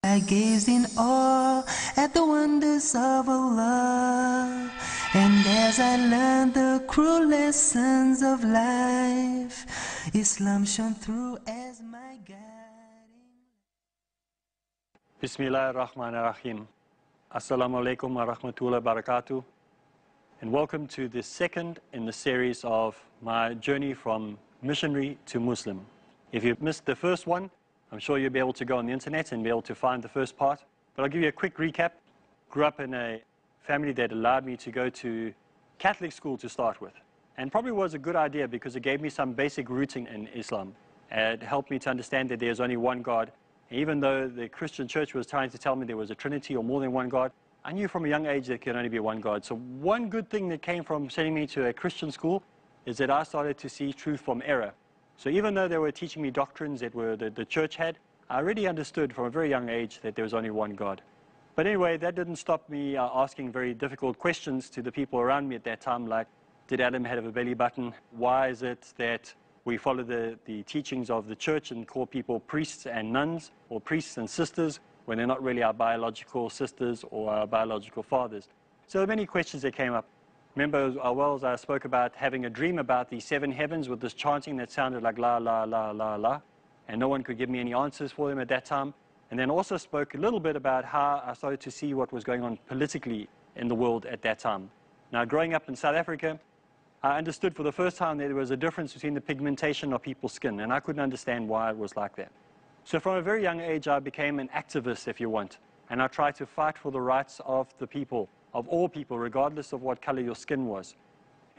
I gazed in awe at the wonders of Allah, and as I learned the cruel lessons of life, Islam shone through as my guiding. Bismillah ar-Rahman ar-Rahim. Assalamu alaikum wa rahmatullahi wa barakatuh. And welcome to the second in the series of my journey from missionary to Muslim. If you've missed the first one, I'm sure you'll be able to go on the internet and be able to find the first part. But I'll give you a quick recap. Grew up in a family that allowed me to go to Catholic school to start with. And probably was a good idea because it gave me some basic rooting in Islam. It helped me to understand that there's only one God. Even though the Christian church was trying to tell me there was a Trinity or more than one God, I knew from a young age there could only be one God. So one good thing that came from sending me to a Christian school is that I started to see truth from error. So even though they were teaching me doctrines that the church had, I already understood from a very young age that there was only one God. But anyway, that didn't stop me asking very difficult questions to the people around me at that time, like, did Adam have a belly button? Why is it that we follow the teachings of the church and call people priests and nuns, or priests and sisters, when they're not really our biological sisters or our biological fathers? So there were many questions that came up. Remember as I spoke about having a dream about the seven heavens with this chanting that sounded like la, la, la, la, la, and no one could give me any answers for them at that time. And then also spoke a little bit about how I started to see what was going on politically in the world at that time. Now, growing up in South Africa, I understood for the first time that there was a difference between the pigmentation of people's skin, and I couldn't understand why it was like that. So from a very young age, I became an activist, if you want, and I tried to fight for the rights of the people, of all people, regardless of what color your skin was.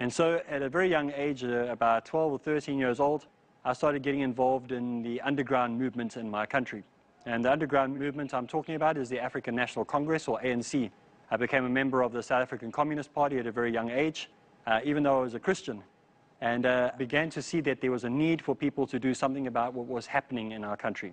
And so at a very young age, about 12 or 13 years old, I started getting involved in the underground movement in my country. And the underground movement I'm talking about is the African National Congress, or ANC. I became a member of the South African Communist Party at a very young age, even though I was a Christian, and began to see that there was a need for people to do something about what was happening in our country.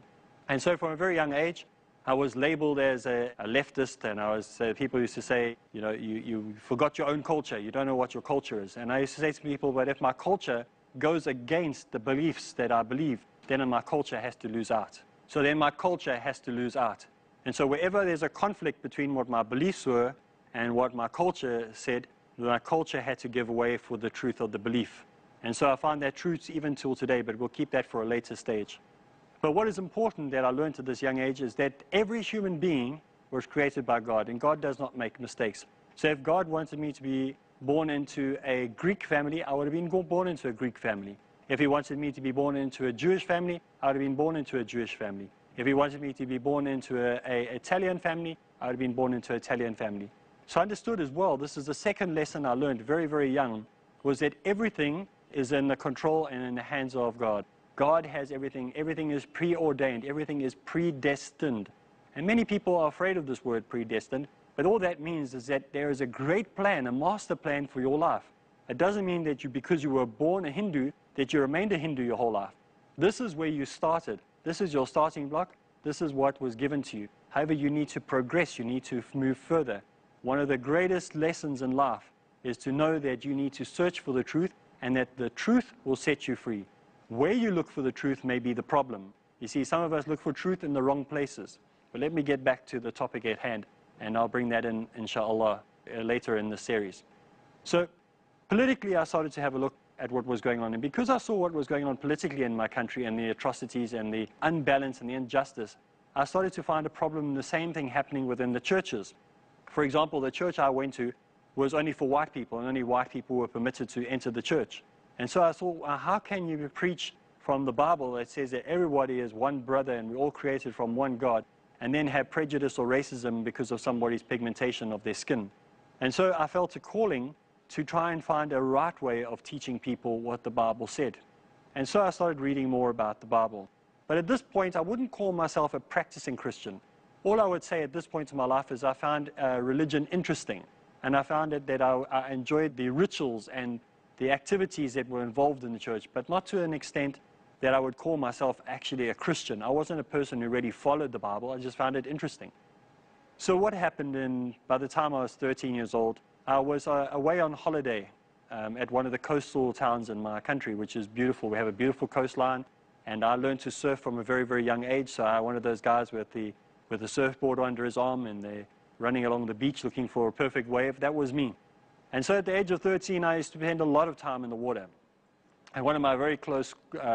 And so from a very young age, I was labeled as a leftist, and people used to say, you know, you forgot your own culture, you don't know what your culture is. And I used to say to people, but if my culture goes against the beliefs that I believe, then my culture has to lose out. So then my culture has to lose out. And so wherever there's a conflict between what my beliefs were and what my culture said, my culture had to give way for the truth of the belief. And so I find that truth even till today, but we'll keep that for a later stage. But what is important that I learned at this young age is that every human being was created by God, and God does not make mistakes. So if God wanted me to be born into a Greek family, I would have been born into a Greek family. If he wanted me to be born into a Jewish family, I would have been born into a Jewish family. If he wanted me to be born into an Italian family, I would have been born into an Italian family. So I understood as well, this is the second lesson I learned very, very young, was that everything is in the control and in the hands of God. God has everything. Everything is preordained. Everything is predestined. And many people are afraid of this word predestined, but all that means is that there is a great plan, a master plan for your life. It doesn't mean that because you were born a Hindu, that you remained a Hindu your whole life. This is where you started. This is your starting block. This is what was given to you. However, you need to progress. You need to move further. One of the greatest lessons in life is to know that you need to search for the truth, and that the truth will set you free. Where you look for the truth may be the problem. You see, some of us look for truth in the wrong places. But let me get back to the topic at hand, and I'll bring that in, Sha Allah, later in the series. So, politically, I started to have a look at what was going on. And because I saw what was going on politically in my country, and the atrocities and the unbalance and the injustice, I started to find a problem, the same thing happening within the churches. For example, the church I went to was only for white people, and only white people were permitted to enter the church. And so I thought, how can you preach from the Bible that says that everybody is one brother and we're all created from one God, and then have prejudice or racism because of somebody's pigmentation of their skin? And so I felt a calling to try and find a right way of teaching people what the Bible said. And so I started reading more about the Bible. But at this point, I wouldn't call myself a practicing Christian. All I would say at this point in my life is I found religion interesting. And I found that I enjoyed the rituals and the activities that were involved in the church, but not to an extent that I would call myself actually a Christian. I wasn't a person who really followed the Bible. I just found it interesting. So what happened by the time I was 13 years old, I was away on holiday at one of the coastal towns in my country, which is beautiful. We have a beautiful coastline, and I learned to surf from a very, very young age. So I'm one of those guys with the with a surfboard under his arm, and they're running along the beach looking for a perfect wave. That was me. And so at the age of 13, I used to spend a lot of time in the water. And one of my very close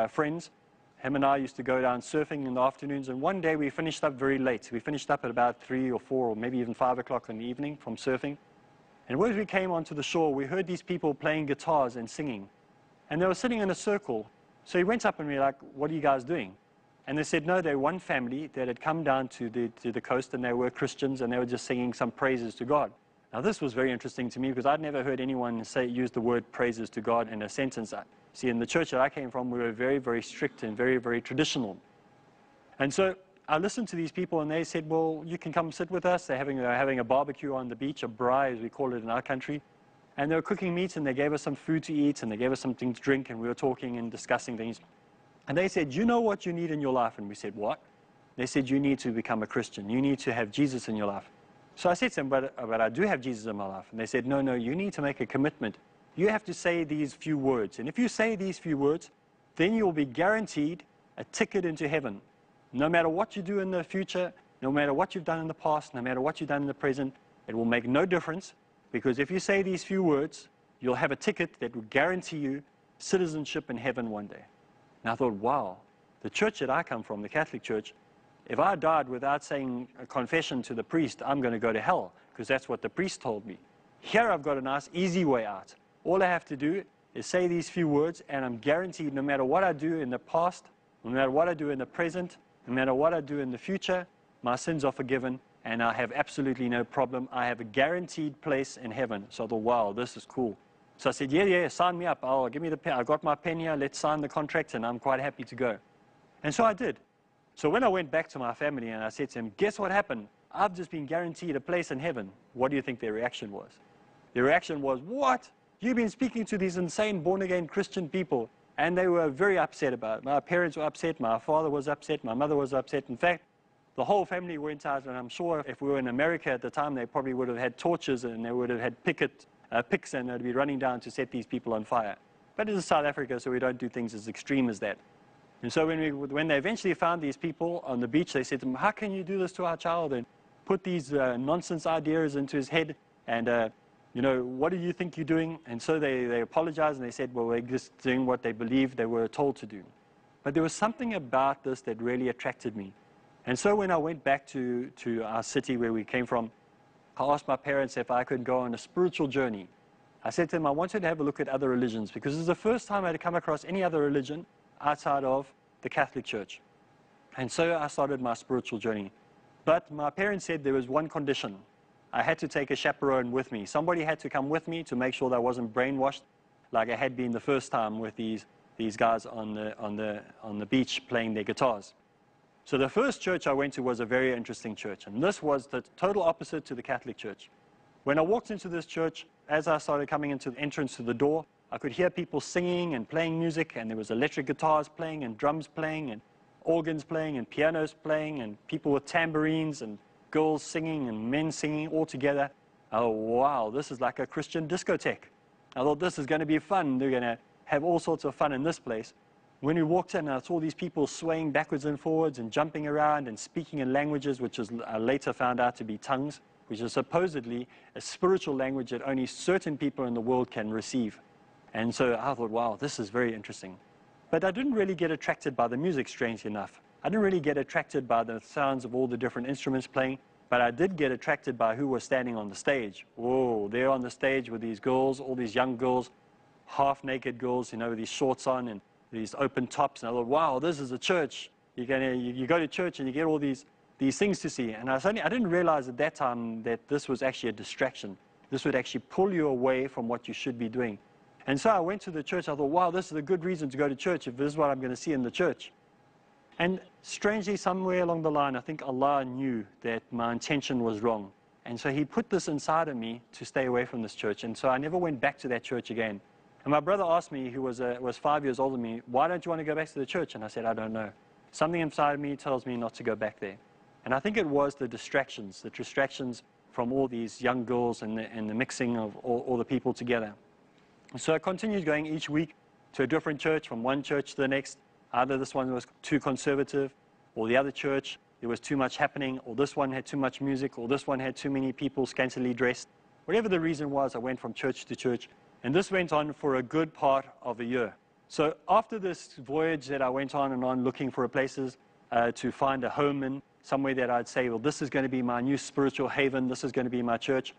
friends, him and I used to go down surfing in the afternoons, and one day we finished up very late. We finished up at about 3 or 4 or maybe even 5 o'clock in the evening from surfing. And as we came onto the shore, we heard these people playing guitars and singing. And they were sitting in a circle. So he went up and we were like, "What are you guys doing?" And they said, no, they're one family that had come down to the coast, and they were Christians, and they were just singing some praises to God. Now, this was very interesting to me because I'd never heard anyone use the word praises to God in a sentence. See, in the church that I came from, we were very, very strict and very, very traditional. And so I listened to these people, and they said, well, you can come sit with us. They're having a barbecue on the beach, a braai, as we call it in our country. And they were cooking meat, and they gave us some food to eat, and they gave us something to drink, and we were talking and discussing things. And they said, you know what you need in your life? And we said, what? They said, you need to become a Christian. You need to have Jesus in your life. So I said to them, but I do have Jesus in my life. And they said, no, you need to make a commitment. You have to say these few words. And if you say these few words, then you'll be guaranteed a ticket into heaven. No matter what you do in the future, no matter what you've done in the past, no matter what you've done in the present, it will make no difference. Because if you say these few words, you'll have a ticket that will guarantee you citizenship in heaven one day. And I thought, wow, the church that I come from, the Catholic Church, if I died without saying a confession to the priest, I'm going to go to hell, because that's what the priest told me. Here I've got a nice, easy way out. All I have to do is say these few words, and I'm guaranteed no matter what I do in the past, no matter what I do in the present, no matter what I do in the future, my sins are forgiven, and I have absolutely no problem. I have a guaranteed place in heaven. So I thought, wow, this is cool. So I said, yeah, sign me up. Oh, give me the pen. I got my pen here. Let's sign the contract, and I'm quite happy to go. And so I did. So when I went back to my family and I said to them, guess what happened? I've just been guaranteed a place in heaven. What do you think their reaction was? Their reaction was, what? You've been speaking to these insane born-again Christian people. And they were very upset about it. My parents were upset. My father was upset. My mother was upset. In fact, the whole family went out, and I'm sure if we were in America at the time, they probably would have had torches, and they would have had picks, and they'd be running down to set these people on fire. But it is South Africa, so we don't do things as extreme as that. And so when they eventually found these people on the beach, they said to them, how can you do this to our child and put these nonsense ideas into his head? And, what do you think you're doing? And so they apologized, and they said, well, we're just doing what they believed they were told to do. But there was something about this that really attracted me. And so when I went back to our city where we came from, I asked my parents if I could go on a spiritual journey. I said to them, I wanted to have a look at other religions, because it was the first time I had come across any other religion outside of the Catholic Church. And so I started my spiritual journey. But my parents said there was one condition. I had to take a chaperone with me. Somebody had to come with me to make sure that I wasn't brainwashed like I had been the first time with these guys on the beach playing their guitars. So the first church I went to was a very interesting church, and this was the total opposite to the Catholic Church. When I walked into this church, as I started coming into the entrance to the door, I could hear people singing and playing music, and there was electric guitars playing and drums playing and organs playing and pianos playing and people with tambourines and girls singing and men singing all together. Oh, wow, this is like a Christian discotheque. I thought this is going to be fun. They're going to have all sorts of fun in this place. When we walked in, I saw these people swaying backwards and forwards and jumping around and speaking in languages, which I later found out to be tongues, which is supposedly a spiritual language that only certain people in the world can receive. And so I thought, wow, this is very interesting. But I didn't really get attracted by the music, strangely enough. I didn't really get attracted by the sounds of all the different instruments playing, but I did get attracted by who was standing on the stage. Whoa, there on the stage with these girls, all these young girls, half-naked girls, with these shorts on and these open tops. And I thought, wow, this is a church. You go to church and you get all these things to see. And I didn't realize at that time that this was actually a distraction. This would actually pull you away from what you should be doing. And so I went to the church. I thought, wow, this is a good reason to go to church if this is what I'm going to see in the church. And strangely, somewhere along the line, I think Allah knew that my intention was wrong. And so He put this inside of me to stay away from this church. And so I never went back to that church again. And my brother asked me, who was 5 years older than me, why don't you want to go back to the church? And I said, I don't know. Something inside of me tells me not to go back there. And I think it was the distractions from all these young girls and the mixing of all the people together. So I continued going each week to a different church, from one church to the next. Either this one was too conservative, or the other church there was too much happening, or this one had too much music, or this one had too many people scantily dressed. Whatever the reason was, I went from church to church. And this went on for a good part of a year. So after this voyage that I went on and on looking for places to find a home in, somewhere that I'd say, well, this is going to be my new spiritual haven, this is going to be my church,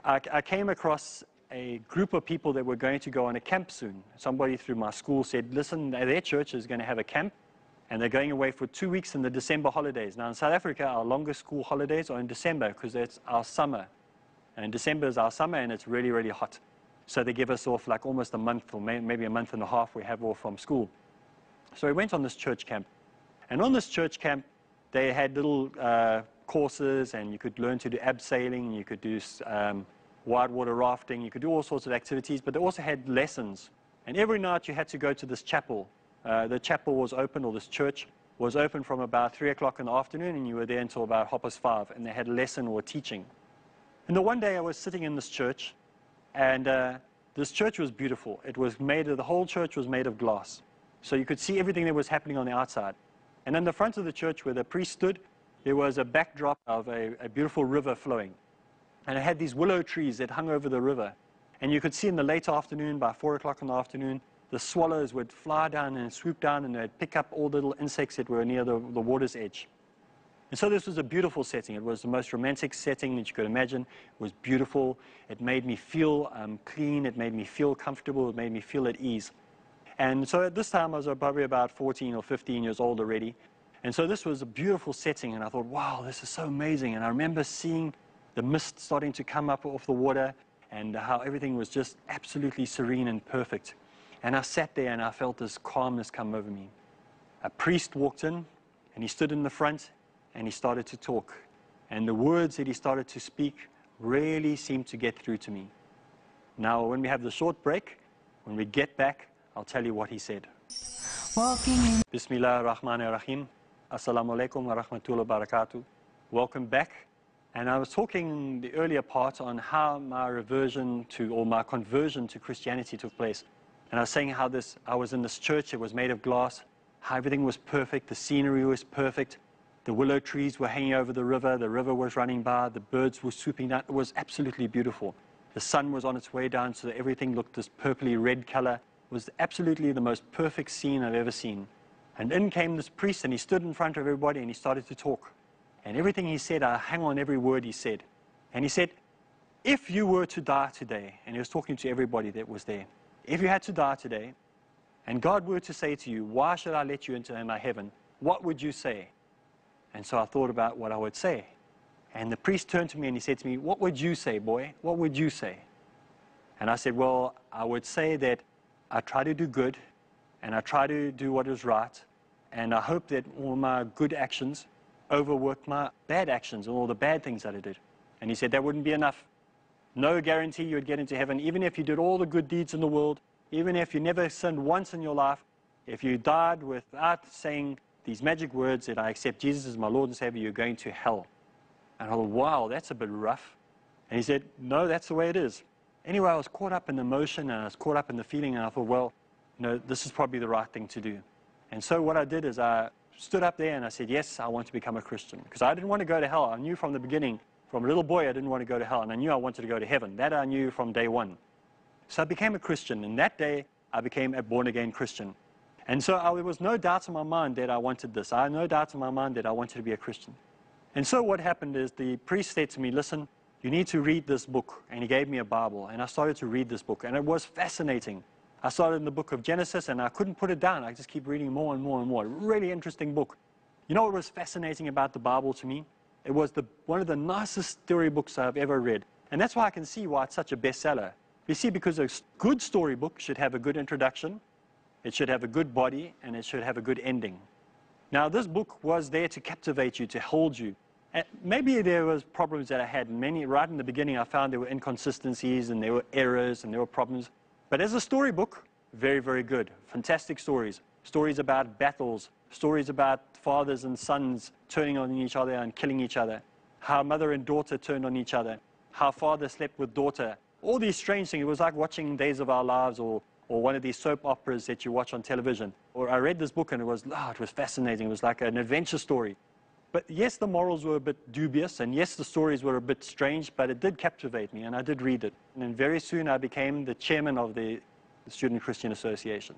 I came across a group of people that were going to go on a camp soon. Somebody through my school said, listen, their church is going to have a camp, and they're going away for 2 weeks in the December holidays. Now in South Africa, our longest school holidays are in December because it's our summer. And December is our summer, and it's really, really hot. So they give us off like almost a month, or maybe a month and a half we have off from school. So we went on this church camp. And on this church camp, they had little courses, and you could learn to do abseiling, you could do whitewater rafting, you could do all sorts of activities, but they also had lessons. And every night you had to go to this chapel. The chapel was open, or this church was open from about 3 o'clock in the afternoon, and you were there until about 5:30, and they had a lesson or teaching. And the one day I was sitting in this church, and this church was beautiful. It was made of, the whole church was made of glass. So you could see everything that was happening on the outside. And in the front of the church where the priest stood, there was a backdrop of a beautiful river flowing. And it had these willow trees that hung over the river. And you could see in the late afternoon, by 4 o'clock in the afternoon, the swallows would fly down and swoop down, and they'd pick up all the little insects that were near the water's edge. And so this was a beautiful setting. It was the most romantic setting that you could imagine. It was beautiful. It made me feel clean. It made me feel comfortable. It made me feel at ease. And so at this time, I was probably about 14 or 15 years old already. And so this was a beautiful setting, and I thought, wow, this is so amazing. And I remember seeing the mist starting to come up off the water, and how everything was just absolutely serene and perfect. And I sat there, and I felt this calmness come over me. A priest walked in, and he stood in the front, and he started to talk. And the words that he started to speak really seemed to get through to me. Now, when we have the short break, when we get back, I'll tell you what he said. Bismillah ar-Rahman ar-Rahim. Assalamu alaikum wa rahmatullahi wa barakatuh. Welcome back. And I was talking in the earlier part on how my reversion to, or my conversion to Christianity took place. And I was saying how I was in this church, it was made of glass, how everything was perfect, the scenery was perfect, the willow trees were hanging over the river was running by, the birds were swooping down. It was absolutely beautiful. The sun was on its way down, so that everything looked this purpley red color. It was absolutely the most perfect scene I've ever seen. And in came this priest, and he stood in front of everybody, and he started to talk. And everything he said, I hang on every word he said. And he said, if you were to die today, and he was talking to everybody that was there, if you had to die today, and God were to say to you, why should I let you into my heaven, what would you say? And so I thought about what I would say. And the priest turned to me and he said to me, what would you say, boy? What would you say? And I said, well, I would say that I try to do good, and I try to do what is right, and I hope that all my good actions overwork my bad actions and all the bad things that I did. And he said that wouldn't be enough. No guarantee you would get into heaven, even if you did all the good deeds in the world, even if you never sinned once in your life, if you died without saying these magic words that I accept Jesus as my Lord and Savior, you're going to hell. And I thought, wow, that's a bit rough. And he said, no, that's the way it is. Anyway, I was caught up in the emotion, and I was caught up in the feeling, and I thought, well, this is probably the right thing to do. And so what I did is I stood up there and I said, yes, I want to become a Christian. Because I didn't want to go to hell. I knew from the beginning, from a little boy, I didn't want to go to hell. And I knew I wanted to go to heaven. That I knew from day one. So I became a Christian. And that day, I became a born-again Christian. And so there was no doubt in my mind that I wanted this. I had no doubt in my mind that I wanted to be a Christian. And so what happened is the priest said to me, listen, you need to read this book. And he gave me a Bible. And I started to read this book. And it was fascinating. I started in the book of Genesis, and I couldn't put it down. I just keep reading more and more and more. Really interesting book. You know what was fascinating about the Bible to me? It was one of the nicest storybooks I've ever read. And that's why I can see why it's such a bestseller. You see, because a good storybook should have a good introduction, it should have a good body, and it should have a good ending. Now, this book was there to captivate you, to hold you. Maybe there was problems that I had. Right in the beginning, I found there were inconsistencies, and there were errors, and there were problems. But as a storybook, very, very good. Fantastic stories. Stories about battles. Stories about fathers and sons turning on each other and killing each other. How mother and daughter turned on each other. How father slept with daughter. All these strange things. It was like watching Days of Our Lives or one of these soap operas that you watch on television. Or I read this book and it was fascinating. It was like an adventure story. But yes, the morals were a bit dubious, and yes, the stories were a bit strange, but it did captivate me, and I did read it. And then very soon I became the chairman of the Student Christian Association.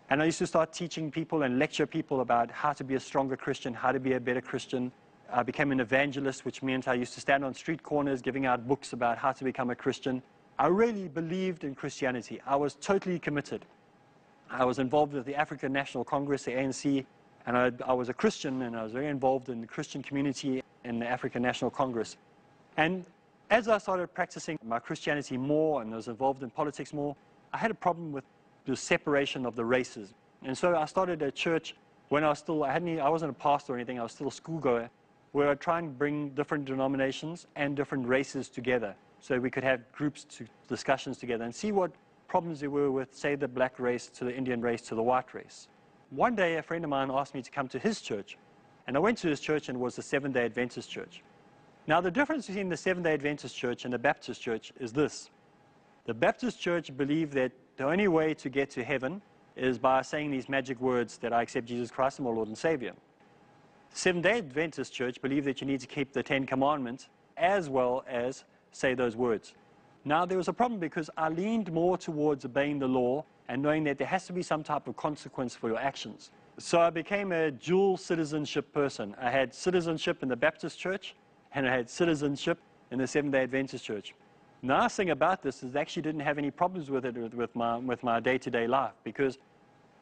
And I used to start teaching people and lecture people about how to be a stronger Christian, how to be a better Christian. I became an evangelist, which meant I used to stand on street corners giving out books about how to become a Christian. I really believed in Christianity. I was totally committed. I was involved with the African National Congress, the ANC, and I was a Christian, and I was very involved in the Christian community in the African National Congress. And as I started practicing my Christianity more and I was involved in politics more, I had a problem with the separation of the races. And so I started a church when I wasn't a pastor or anything, I was still a schoolgoer, where I'd try and bring different denominations and different races together so we could have discussions together and see what problems there were with, say, the black race to the Indian race to the white race. One day, a friend of mine asked me to come to his church, and I went to his church, and it was the Seventh-day Adventist church. Now, the difference between the Seventh-day Adventist church and the Baptist church is this. The Baptist church believed that the only way to get to heaven is by saying these magic words that I accept Jesus Christ as my Lord and Savior. The Seventh-day Adventist church believed that you need to keep the 10 Commandments as well as say those words. Now, there was a problem because I leaned more towards obeying the law and knowing that there has to be some type of consequence for your actions. So I became a dual citizenship person. I had citizenship in the Baptist church, and I had citizenship in the Seventh-day Adventist church. The nice thing about this is I actually didn't have any problems with it with my day-to-day life, because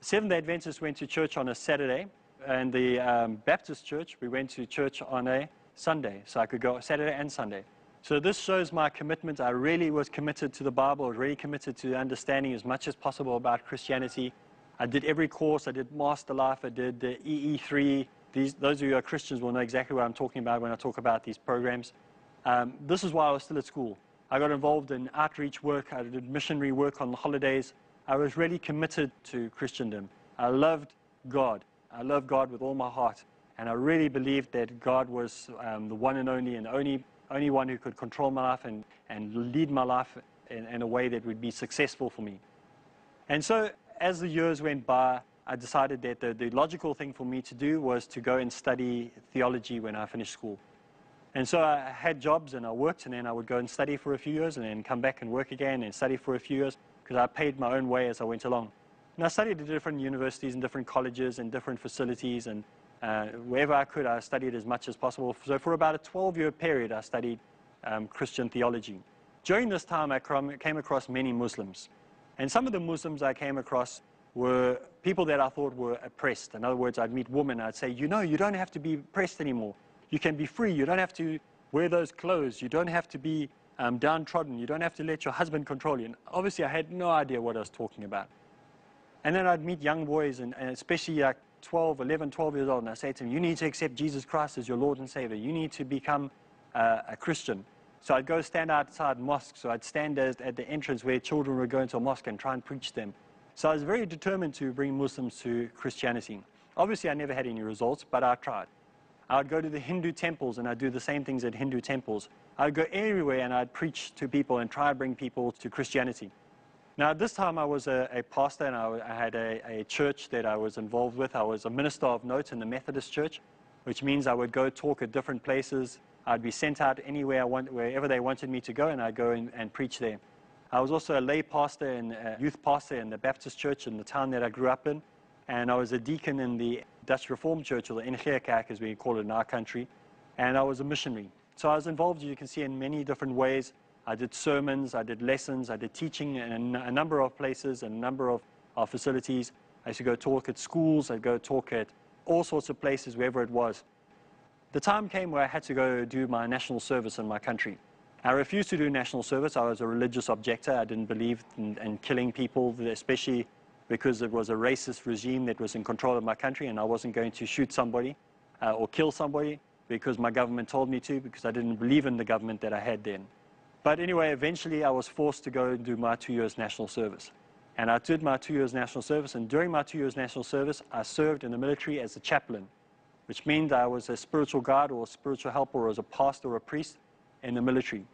Seventh-day Adventists went to church on a Saturday, and the Baptist church, we went to church on a Sunday, so I could go Saturday and Sunday. So this shows my commitment. I really was committed to the Bible. I was really committed to understanding as much as possible about Christianity. I did every course. I did Master Life. I did the EE3. Those of you who are Christians will know exactly what I'm talking about when I talk about these programs. This is why I was still at school. I got involved in outreach work. I did missionary work on the holidays. I was really committed to Christendom. I loved God. I loved God with all my heart. And I really believed that God was the one and only only one who could control my life and lead my life in a way that would be successful for me. And so as the years went by, I decided that the logical thing for me to do was to go and study theology when I finished school. And so I had jobs and I worked, and then I would go and study for a few years and then come back and work again and study for a few years, because I paid my own way as I went along. And I studied at different universities and different colleges and different facilities, and wherever I could, I studied as much as possible. So for about a 12-year period, I studied Christian theology. During this time, I came across many Muslims. And some of the Muslims I came across were people that I thought were oppressed. In other words, I'd meet women, I'd say, you know, you don't have to be oppressed anymore. You can be free. You don't have to wear those clothes. You don't have to be downtrodden. You don't have to let your husband control you. And obviously, I had no idea what I was talking about. And then I'd meet young boys, and especially like 11, 12 years old, and I say to them, you need to accept Jesus Christ as your Lord and Savior. You need to become a Christian. So I'd go stand outside mosques, so I'd stand at the entrance where children would go into a mosque and try and preach them. So I was very determined to bring Muslims to Christianity. Obviously, I never had any results, but I tried. I would go to the Hindu temples, and I'd do the same things at Hindu temples. I'd go everywhere, and I'd preach to people and try to bring people to Christianity. Now, at this time, I was a pastor, and I had a church that I was involved with. I was a minister of note in the Methodist Church, which means I would go talk at different places. I'd be sent out anywhere wherever they wanted me to go, and I'd go and preach there. I was also a lay pastor and a youth pastor in the Baptist Church in the town that I grew up in, and I was a deacon in the Dutch Reformed Church, or the NG Kerk as we call it in our country, and I was a missionary. So I was involved, you can see, in many different ways. I did sermons, I did lessons, I did teaching in a number of places and a number of facilities. I used to go talk at schools, I'd go talk at all sorts of places, wherever it was. The time came where I had to go do my national service in my country. I refused to do national service. I was a religious objector. I didn't believe in killing people, especially because it was a racist regime that was in control of my country, and I wasn't going to shoot somebody or kill somebody because my government told me to, because I didn't believe in the government that I had then. But anyway, eventually I was forced to go and do my 2 years national service. And I did my 2 years national service, and during my 2 years national service, I served in the military as a chaplain, which means I was a spiritual guide or a spiritual helper or as a pastor or a priest in the military.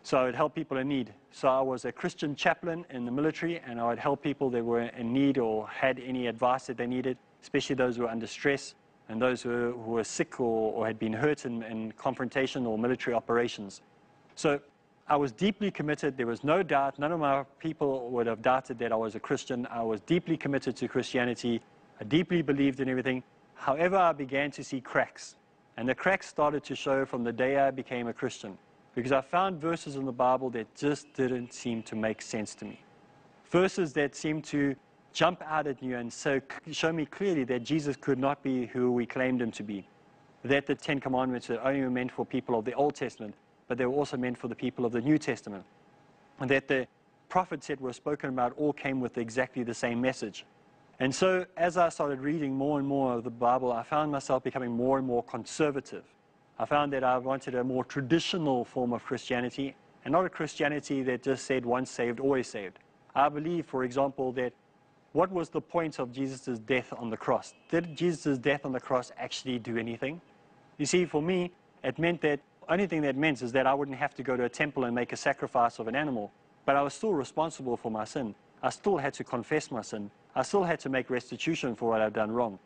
So I would help people in need. So I was a Christian chaplain in the military, and I would help people that were in need or had any advice that they needed, especially those who were under stress. and those who were sick or had been hurt in confrontation or military operations. So I was deeply committed. There was no doubt. None of my people would have doubted that I was a Christian. I was deeply committed to Christianity. I deeply believed in everything. However, I began to see cracks. And the cracks started to show from the day I became a Christian, because I found verses in the Bible that just didn't seem to make sense to me. Verses that seemed to jump out at you and show me clearly that Jesus could not be who we claimed him to be. That the Ten Commandments are only meant for people of the Old Testament, but they were also meant for the people of the New Testament. And that the prophets that were spoken about all came with exactly the same message. And so as I started reading more and more of the Bible, I found myself becoming more and more conservative. I found that I wanted a more traditional form of Christianity, and not a Christianity that just said once saved, always saved. I believe, for example, that what was the point of Jesus' death on the cross? Did Jesus' death on the cross actually do anything? You see, for me, it meant that the only thing that meant is that I wouldn't have to go to a temple and make a sacrifice of an animal, but I was still responsible for my sin. I still had to confess my sin. I still had to make restitution for what I'd done wrong.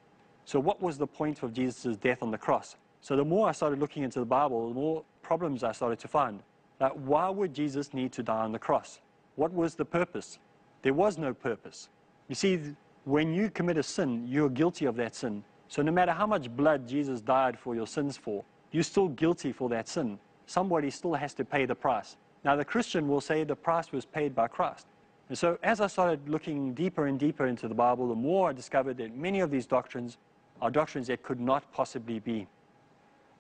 So what was the point of Jesus' death on the cross? So the more I started looking into the Bible, the more problems I started to find. Like, why would Jesus need to die on the cross? What was the purpose? There was no purpose. You see, when you commit a sin, you're guilty of that sin. So no matter how much blood Jesus died for your sins for, you're still guilty for that sin. Somebody still has to pay the price. Now the Christian will say the price was paid by Christ. And so as I started looking deeper and deeper into the Bible, the more I discovered that many of these doctrines are doctrines that could not possibly be.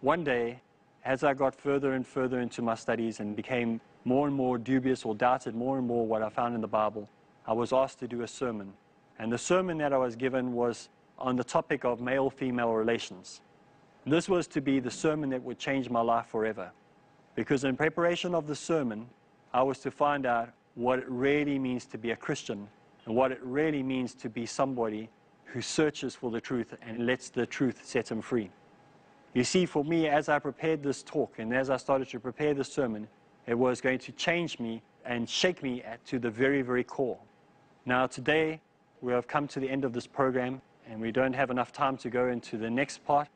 One day, as I got further and further into my studies and became more and more dubious or doubted more and more what I found in the Bible, I was asked to do a sermon. And the sermon that I was given was on the topic of male-female relations. This was to be the sermon that would change my life forever. Because in preparation of the sermon, I was to find out what it really means to be a Christian and what it really means to be somebody who searches for the truth and lets the truth set him free. You see, for me, as I prepared this talk and as I started to prepare this sermon, it was going to change me and shake me to the very, very core. Now today, we have come to the end of this program and we don't have enough time to go into the next part,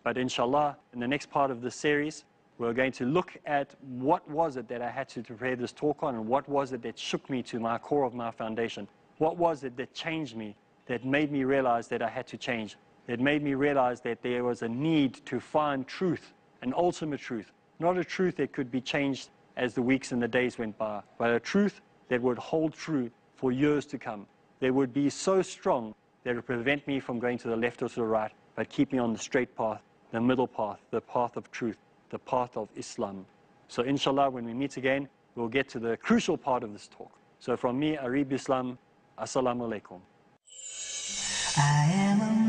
but inshallah, in the next part of this series, we're going to look at what was it that I had to prepare this talk on and what was it that shook me to my core of my foundation. What was it that changed me, that made me realize that I had to change, that made me realize that there was a need to find truth, an ultimate truth, not a truth that could be changed as the weeks and the days went by, but a truth that would hold true for years to come. That would be so strong that it would prevent me from going to the left or to the right, but keep me on the straight path, the middle path, the path of truth, the path of Islam. So inshallah, when we meet again, we'll get to the crucial part of this talk. So from me, Areeb Islam, Assalamu alaikum. I am a